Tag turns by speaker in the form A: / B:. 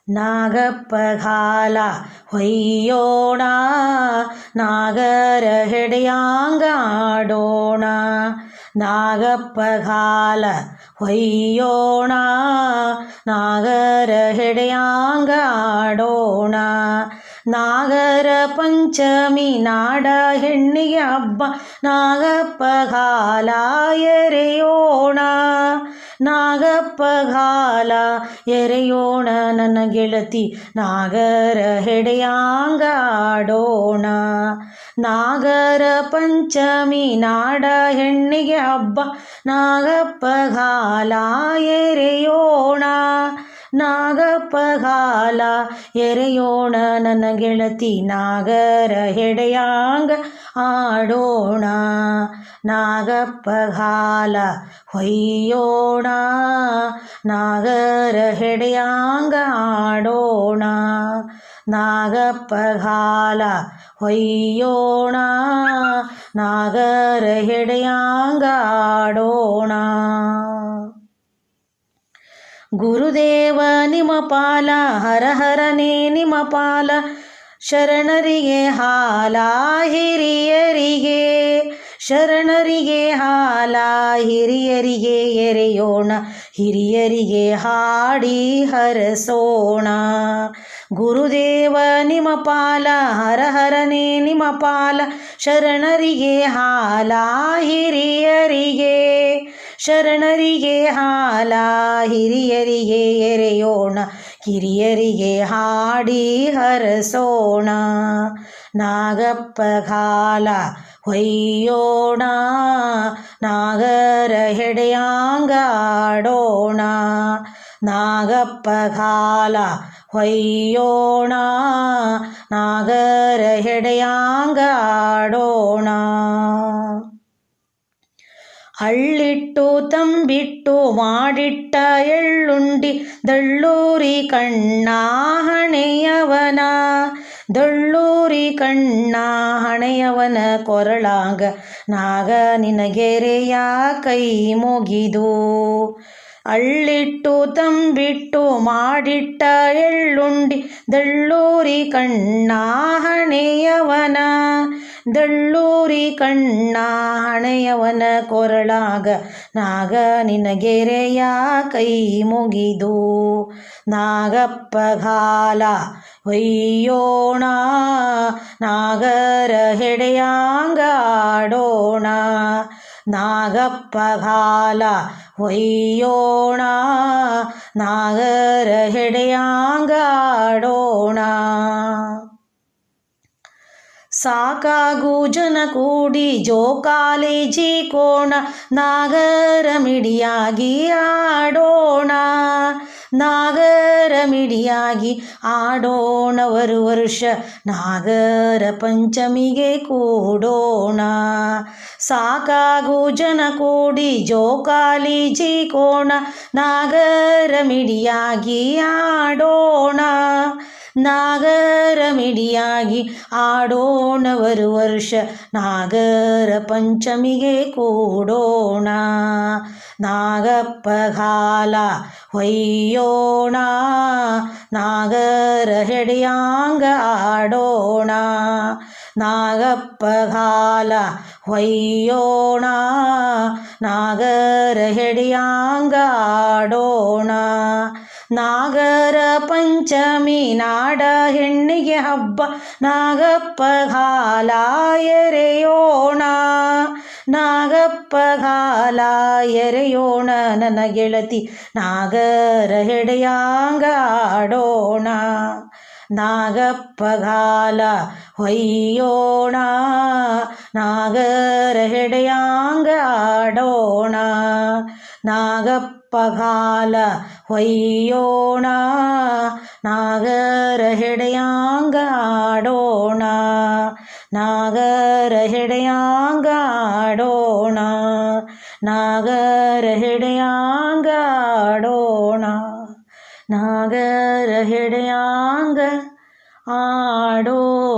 A: ನಾಗಪ್ಪಗಾಲ ಹೊಯ್ಯೋಣ ನಾಗರ ಹೆಡೆಯಾಂಗ ಆಡೋಣ. ನಾಗಪ್ಪಗಾಲ ಹೊಯ್ಯೋಣ ನಾಗರ ಹೆಡೆಯಾಂಗ ಆಡೋಣ. ನಾಗರ ಪಂಚಮಿ ನಾಡ ಹೆಣ್ಣಿಗೆ ಹಬ್ಬ ನಾಗಪ್ಪಗಾಲ ಎರೆಯೋಣ. ನಾಗಪ್ಪಗಾಲ ಎರೆಯೋಣ ನನ್ನ ಗೆಳತಿ ನಾಗರ ಹೆಡೆಯಾಂಗ ಆಡೋಣ. ನಾಗರ ಪಂಚಮಿ ನಾಡ ಹೆಣ್ಣಿಗೆ ಹಬ್ಬ ನಾಗಪ್ಪಗಾಲ ಎರೆಯೋಣ. ನಾಗಪ್ಪಗಾಲ ಎರೆಯೋಣ ನನ್ನ ಗೆಳತಿ ನಾಗರ ಹೆಡೆಯಾಂಗ ಆಡೋಣ. ನಾಗಪ್ಪಗಾಲ ಹೊಯ್ಯೋಣ ನಾಗರ ಹೆಡೆಯಾಂಗ ಆಡೋಣ. ನಾಗಪ್ಪಗಾಲ ಹೊಯ್ಯೋಣ ನಾಗರ ಹೆಡೆಯಾಂಗ ಆಡೋಣ. ಗುರುದೇವ ನಿಮ್ಮ ಪಾಲ ಹರ ಹರನೇ ನಿಮ್ಮ ಪಾಲ. ಶರಣರಿಗೆ ಹಾಲ ಹಿರಿಯರಿಗೆ ಶರಣರಿಗೆ ಹಾಲ ಹಿರಿಯರಿಗೆ ಎರೆಯೋಣ. ಹಿರಿಯರಿಗೆ ಹಾಡಿ ಹರಸೋಣ. ಗುರುದೇವ ನಿಮ್ಮ ಪಾಲ ಹರ ಹರನೇ ನಿಮ್ಮ ಪಾಲ. ಶರಣರಿಗೆ ಹಾಲ ಹಿರಿಯರಿಗೆ ಶರಣರಿಗೆ ಹಾಲ ಹಿರಿಯರಿಗೆ ಎರೆಯೋಣ. ಕಿರಿಯರಿಗೆ ಹಾಡಿ ಹರಸೋಣ. ನಾಗಪ್ಪಗಾಲ ಹೊಯ್ಯೋಣ ನಾಗರ ಹೆಡೆಯಾಂಗ ಆಡೋಣ. ನಾಗಪ್ಪಗಾಲ ಹೊಯ್ಯೋಣ ನಾಗರ ಹೆಡೆಯಾಂಗ ಆಡೋಣ. ಹಳ್ಳಿಟ್ಟು ತಂಬಿಟ್ಟು ಮಾಡಿಟ್ಟ ಎಳ್ಳುಂಡಿ ದಳ್ಳೂರಿ ಕಣ್ಣ ಹಣೆಯವನ. ದಳ್ಳೂರಿ ಕಣ್ಣ ಹಣೆಯವನ ಕೊರಳಾಗ ನಾಗ ನಿನಗೆರೆಯ ಕೈ ಮುಗಿದು. ಅಳ್ಳಿಟ್ಟು ತಂಬಿಟ್ಟು ಮಾಡಿಟ್ಟ ಎಳ್ಳುಂಡಿ ದಳ್ಳೂರಿ ಕಣ್ಣ ಹಣೆಯವನ. ದಳ್ಳೂರಿ ಕಣ್ಣ ಹಣೆಯವನ ಕೊರಳಾಗ ನಾಗ ನಿನಗೆರೆಯ ಕೈ ಮುಗಿದು. ನಾಗಪ್ಪಗಾಲ ಹೊಯ್ಯೋಣ ನಾಗರ ಹೆಡೆಯಾಂಗ ಆಡೋಣ. ನಾಗಪ್ಪಗಾಲ ಹೊಯ್ಯೋಣ ನಾಗರ ಹೆಡೆಯಾಂಗ ಆಡೋಣ. ಸಾಕಾಗು ಜನ ಕೂಡಿ ಜೋಕಾಲಿ ಜೀಕೋಣ ನಾಗರ ಮಿಡಿಯಾಗಿ ಆಡೋಣ. ನಾಗರ ಮಿಡಿಯಾಗಿ ಆಡೋಣ ವರುಷ ನಾಗರ ಪಂಚಮಿಗೆ ಕೂಡೋಣ. ಸಾಕಾಗು ಜನ ಕೂಡಿ ಜೋಕಾಲಿ ಜೀಕೋಣ ನಾಗರ ಮಿಡಿಯಾಗಿ ಆಡೋಣ. ನಾಗರ ಮಿಡಿಯಾಗಿ ಆಡೋಣ ವರುಷ ನಾಗರ ಪಂಚಮಿಗೆ ಕೂಡೋಣ. ನಾಗಪ್ಪಗಾಲ ಹೊಯ್ಯೋಣ ನಾಗರ ಹೆಡೆಯಾಂಗ ಆಡೋಣ. ನಾಗಪ್ಪಗಾಲ ಹೊಯ್ಯೋಣ ನಾಗರ ಹೆಡೆಯಾಂಗ ಆಡೋಣ. ನಾಗರ ಪಂಚಮಿ ನಾಡ ಹೆಣ್ಣಿಗೆ ಹಬ್ಬ ನಾಗಪ್ಪಗಾಲ ಎರೆಯೋಣ. ನಾಗಪ್ಪಗಾಲ ಎರೆಯೋಣ ನನ್ನ ಗೆಳತಿ ನಾಗರ ಹೆಡೆಯಾಂಗ ಆಡೋಣ. ನಾಗಪ್ಪಗಾಲ ಹೊಯ್ಯೋಣ ನಾಗರ ಹೆಡೆಯಾಂಗ ಆಡೋಣ. ನಾಗಪ್ಪಗಾಲ ಹೊಯ್ಯೋಣ ನಾಗರ ಹೆಡೆಯಾಂಗ ಆಡೋಣ. ನಾಗರ ಹೆಡೆಯಾಂಗ ಆಡೋಣ. ನಾಗರ ಹೆಡೆಯಾಂಗ ಆಡೋಣ. ನಾಗರ ಹೆಡೆಯಾಂಗ ಆಡೋಣ.